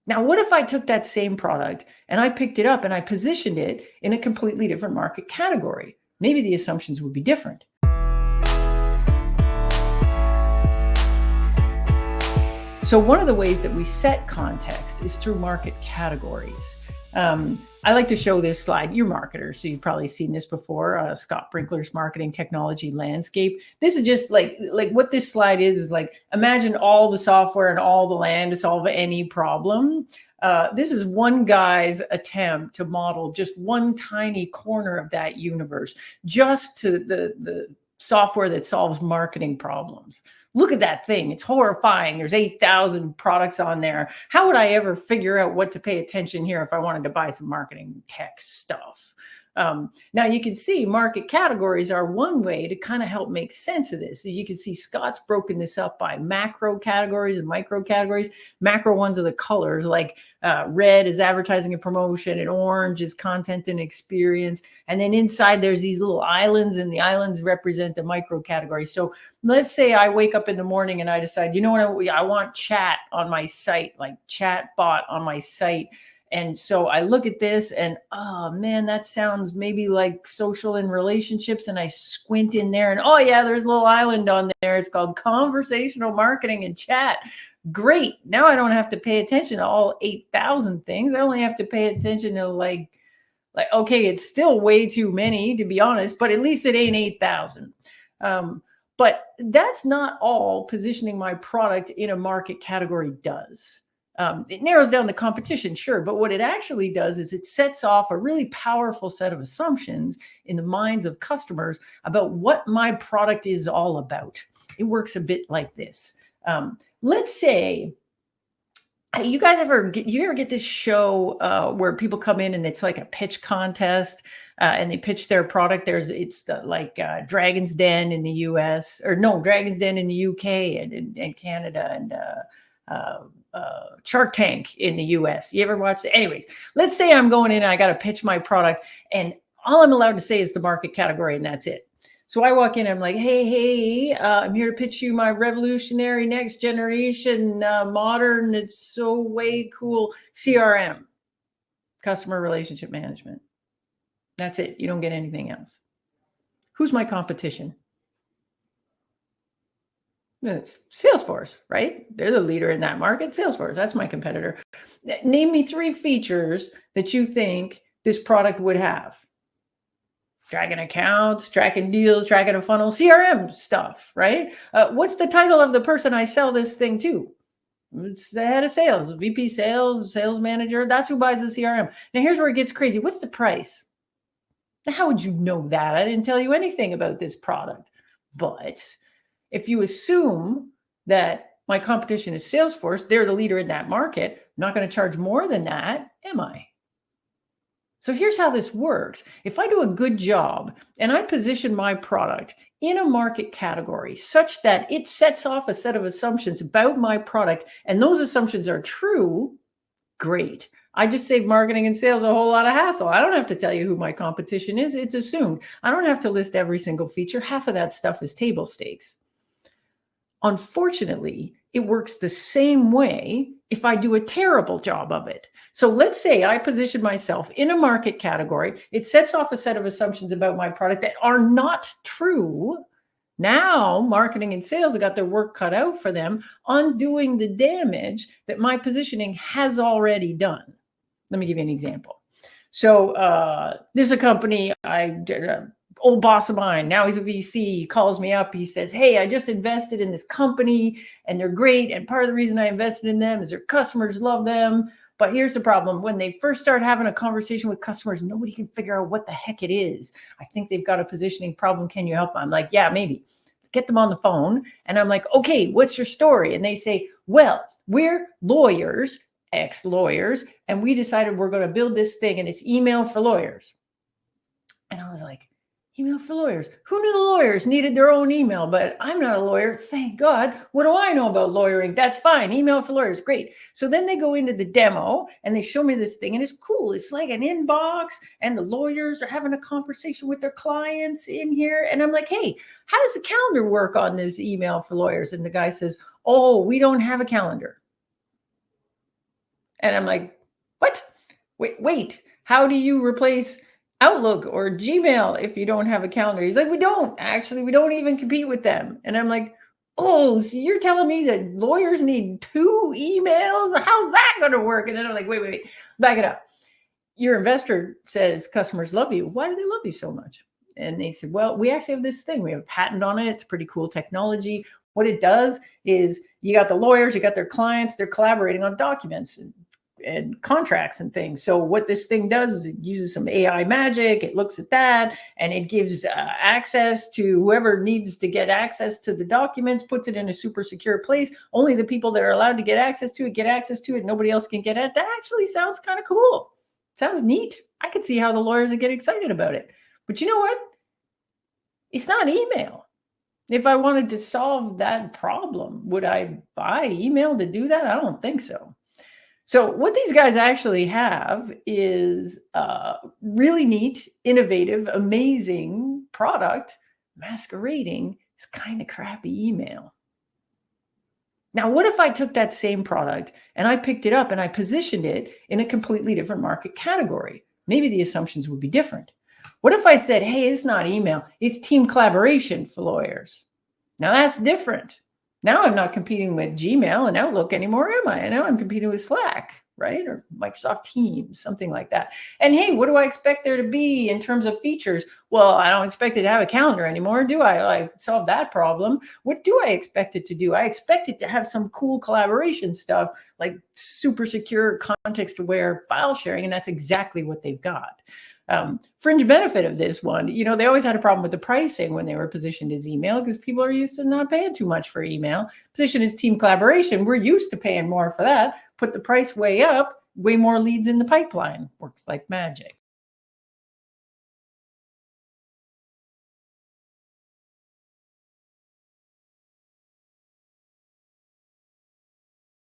Now, what if I took that same product and I picked it up and I positioned it in a completely different market category? Maybe the assumptions would be different. So one of the ways that we set context is through market categories. I like to show this slide. You're marketers, so you've probably seen this before. Scott Brinkler's marketing technology landscape. This is just like what this slide is like, imagine all the software and all the land to solve any problem. This is one guy's attempt to model just one tiny corner of that universe, just to the software that solves marketing problems. Look at that thing. It's horrifying. There's 8,000 products on there. How would I ever figure out what to pay attention here if I wanted to buy some marketing tech stuff? Now you can see market categories are one way to kind of help make sense of this. So you can see Scott's broken this up by macro categories and micro categories. Macro ones are the colors, like red is advertising and promotion, and orange is content and experience. And then inside there's these little islands, and the islands represent the micro category. So let's say I wake up in the morning and I decide, you know what, I want chat on my site, like chat bot on my site. And so I look at this and, oh man, that sounds maybe like social and relationships. And I squint in there and, oh yeah, there's a little island on there. It's called conversational marketing and chat. Great. Now I don't have to pay attention to all 8,000 things. I only have to pay attention to like, okay, it's still way too many, to be honest, but at least it ain't 8,000. But that's not all positioning my product in a market category does. It narrows down the competition, sure, but what it actually does is it sets off a really powerful set of assumptions in the minds of customers about what my product is all about. It works a bit like this. Let's say you guys ever get this show where people come in and it's like a pitch contest and they pitch their product. It's like Dragon's Den in the US, or no, Dragon's Den in the UK and Canada, and Shark Tank in the US. You ever watch it? Anyways, let's say I'm going in and I got to pitch my product and all I'm allowed to say is the market category and that's it. So I walk in and I'm like, hey, I'm here to pitch you my revolutionary next generation, modern, it's so way cool CRM, customer relationship management. That's it. You don't get anything else. Who's my competition? It's Salesforce, right? They're the leader in that market. Salesforce, that's my competitor. Name me 3 features that you think this product would have. Tracking accounts, tracking deals, tracking a funnel, CRM stuff, right? What's the title of the person I sell this thing to? It's the head of sales, VP sales, sales manager. That's who buys the CRM. Now here's where it gets crazy. What's the price? Now, how would you know that? I didn't tell you anything about this product. But if you assume that my competition is Salesforce, they're the leader in that market, I'm not going to charge more than that, am I? So here's how this works. If I do a good job and I position my product in a market category such that it sets off a set of assumptions about my product, and those assumptions are true, great. I just saved marketing and sales a whole lot of hassle. I don't have to tell you who my competition is. It's assumed. I don't have to list every single feature. Half of that stuff is table stakes. Unfortunately, it works the same way if I do a terrible job of it. So let's say I position myself in a market category. It sets off a set of assumptions about my product that are not true. Now, marketing and sales have got their work cut out for them, undoing the damage that my positioning has already done. Let me give you an example. So this is a company old boss of mine, now he's a VC, he calls me up, he says, hey, I just invested in this company and they're great. And part of the reason I invested in them is their customers love them. But here's the problem. When they first start having a conversation with customers, nobody can figure out what the heck it is. I think they've got a positioning problem. Can you help? I'm like, yeah, maybe. Get them on the phone. And I'm like, okay, what's your story? And they say, well, we're lawyers, ex-lawyers, and we decided we're going to build this thing and it's email for lawyers. And I was like, email for lawyers. Who knew the lawyers needed their own email? But I'm not a lawyer. Thank God. What do I know about lawyering? That's fine. Email for lawyers. Great. So then they go into the demo and they show me this thing and it's cool. It's like an inbox and the lawyers are having a conversation with their clients in here. And I'm like, hey, how does the calendar work on this email for lawyers? And the guy says, oh, we don't have a calendar. And I'm like, what? Wait, how do you replace Outlook or Gmail if you don't have a calendar? He's like, we don't even compete with them. And I'm like, oh, so you're telling me that lawyers need 2 emails? How's that going to work? And then I'm like, wait, back it up. Your investor says customers love you. Why do they love you so much? And they said, well, we actually have this thing. We have a patent on it. It's pretty cool technology. What it does is you got the lawyers, you got their clients, they're collaborating on documents and contracts and things. So what this thing does is it uses some AI magic. It looks at that and it gives access to whoever needs to get access to the documents, puts it in a super secure place. Only the people that are allowed to get access to it. Nobody else can get it. That actually sounds kind of cool. Sounds neat. I could see how the lawyers would get excited about it. But you know what? It's not email. If I wanted to solve that problem, would I buy email to do that? I don't think so. So what these guys actually have is a really neat, innovative, amazing product masquerading as kind of crappy email. Now, what if I took that same product and I picked it up and I positioned it in a completely different market category? Maybe the assumptions would be different. What if I said, hey, it's not email, it's team collaboration for lawyers? Now that's different. Now I'm not competing with Gmail and Outlook anymore, am I? Now I'm competing with Slack, right? Or Microsoft Teams, something like that. And hey, what do I expect there to be in terms of features? Well, I don't expect it to have a calendar anymore, do I? I solved that problem. What do I expect it to do? I expect it to have some cool collaboration stuff like super secure, context-aware file sharing, and that's exactly what they've got. Fringe benefit of this one, they always had a problem with the pricing when they were positioned as email because people are used to not paying too much for email. Positioned as team collaboration, we're used to paying more for that. Put the price way up, way more leads in the pipeline. Works like magic.